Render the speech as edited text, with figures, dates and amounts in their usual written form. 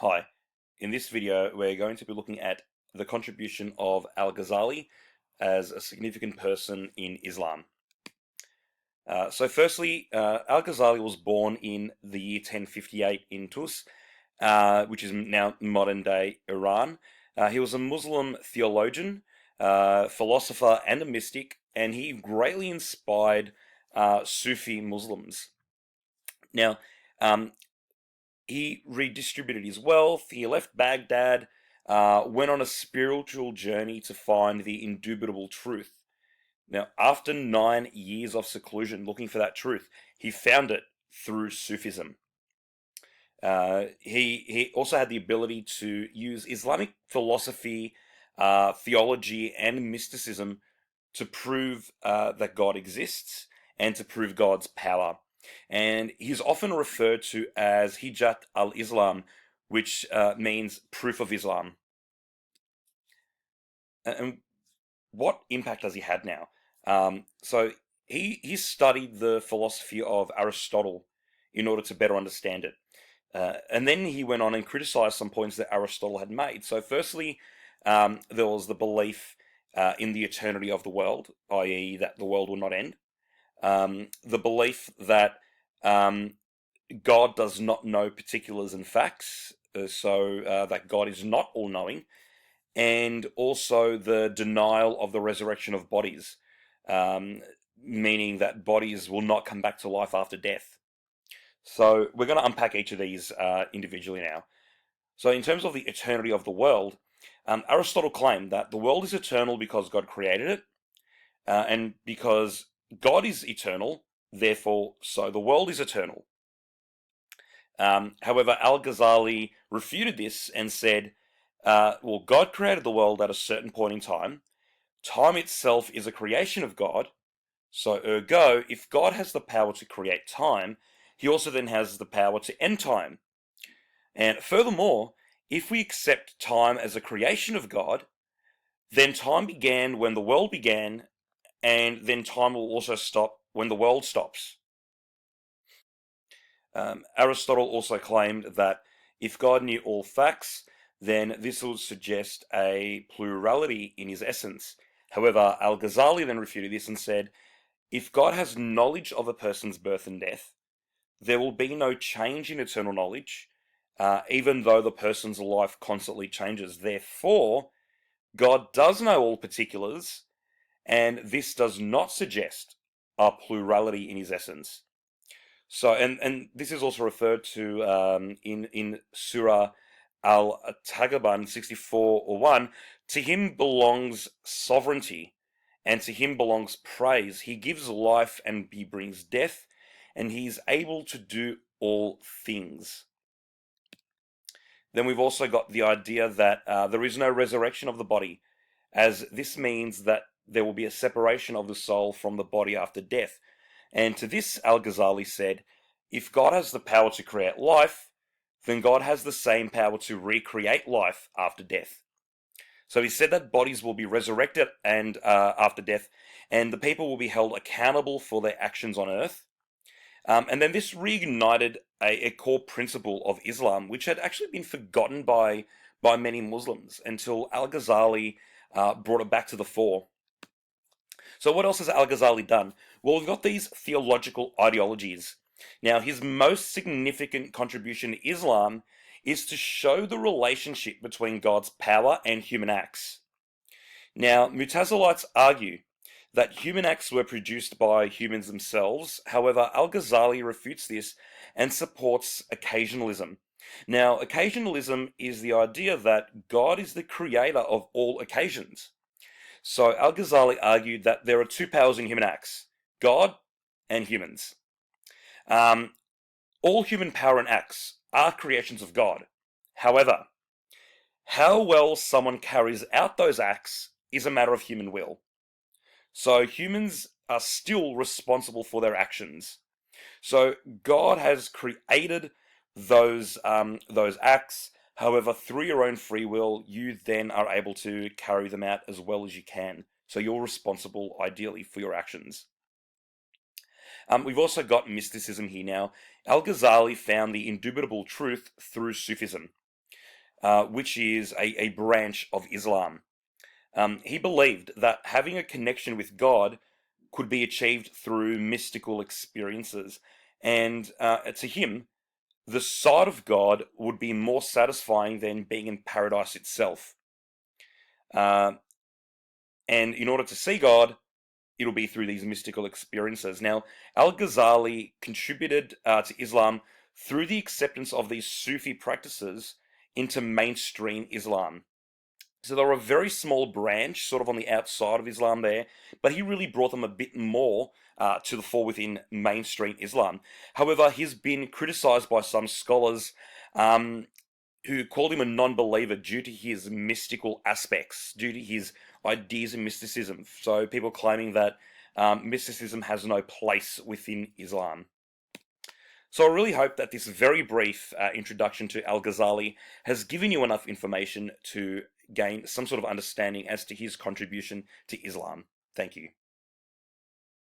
Hi, in this video we're going to be looking at the contribution of Al-Ghazali as a significant person in Islam. So firstly, Al-Ghazali was born in the year 1058 in Tus, which is now modern day Iran. He was a Muslim theologian, philosopher and a mystic, and he greatly inspired Sufi Muslims. Now, um, he redistributed his wealth, he left Baghdad, went on a spiritual journey to find the indubitable truth. Now, after 9 years of seclusion looking for that truth, he found it through Sufism. He also had the ability to use Islamic philosophy, theology, and mysticism to prove that God exists and to prove God's power. And he's often referred to as Hijat al-Islam, which means proof of Islam. And what impact has he had now? So he studied the philosophy of Aristotle in order to better understand it. And then he went on and criticized some points that Aristotle had made. So firstly, there was the belief in the eternity of the world, i.e. that the world will not end. The belief that God does not know particulars and facts, so that God is not all-knowing, and also the denial of the resurrection of bodies, meaning that bodies will not come back to life after death. So we're going to unpack each of these individually now. So in terms of the eternity of the world, Aristotle claimed that the world is eternal because God created it, and because God is eternal, therefore, so the world is eternal. However, Al-Ghazali refuted this and said, well, God created the world at a certain point in time. Time itself is a creation of God. So, ergo, if God has the power to create time, he also then has the power to end time. And furthermore, if we accept time as a creation of God, then time began when the world began, and then time will also stop when the world stops. Aristotle also claimed that if God knew all facts, then this would suggest a plurality in his essence. However, Al-Ghazali then refuted this and said, if God has knowledge of a person's birth and death, there will be no change in eternal knowledge, even though the person's life constantly changes. Therefore, God does know all particulars, and this does not suggest a plurality in his essence. So, and this is also referred to in Surah Al-Tagaban 64:1. To him belongs sovereignty, and to him belongs praise. He gives life and he brings death, and he is able to do all things. Then we've also got the idea that there is no resurrection of the body, as this means that there will be a separation of the soul from the body after death. And to this, Al-Ghazali said, if God has the power to create life, then God has the same power to recreate life after death. So he said that bodies will be resurrected and after death, and the people will be held accountable for their actions on earth. And then this reignited a core principle of Islam, which had actually been forgotten by many Muslims until Al-Ghazali brought it back to the fore. So what else has Al-Ghazali done? Well, we've got these theological ideologies. Now, his most significant contribution to Islam is to show the relationship between God's power and human acts. Now, Mutazilites argue that human acts were produced by humans themselves. However, Al-Ghazali refutes this and supports occasionalism. Now, occasionalism is the idea that God is the creator of all occasions. So Al-Ghazali argued that there are two powers in human acts, God and humans. All human power and acts are creations of God. However, how well someone carries out those acts is a matter of human will. So humans are still responsible for their actions. So God has created those acts. However, through your own free will, you then are able to carry them out as well as you can. So you're responsible, ideally, for your actions. We've also got mysticism here now. Al-Ghazali found the indubitable truth through Sufism. which is a branch of Islam. He believed that having a connection with God could be achieved through mystical experiences, and to him, the sight of God would be more satisfying than being in paradise itself. Uh, and in order to see God, it'll be through these mystical experiences. Now, Al-Ghazali contributed to Islam through the acceptance of these Sufi practices into mainstream Islam. So they were a very small branch, sort of on the outside of Islam there, but he really brought them a bit more to the fore within mainstream Islam. However, he's been criticized by some scholars who called him a non-believer due to his mystical aspects, due to his ideas in mysticism. So people claiming that mysticism has no place within Islam. So I really hope that this very brief introduction to Al-Ghazali has given you enough information to gain some sort of understanding as to his contribution to Islam. Thank you.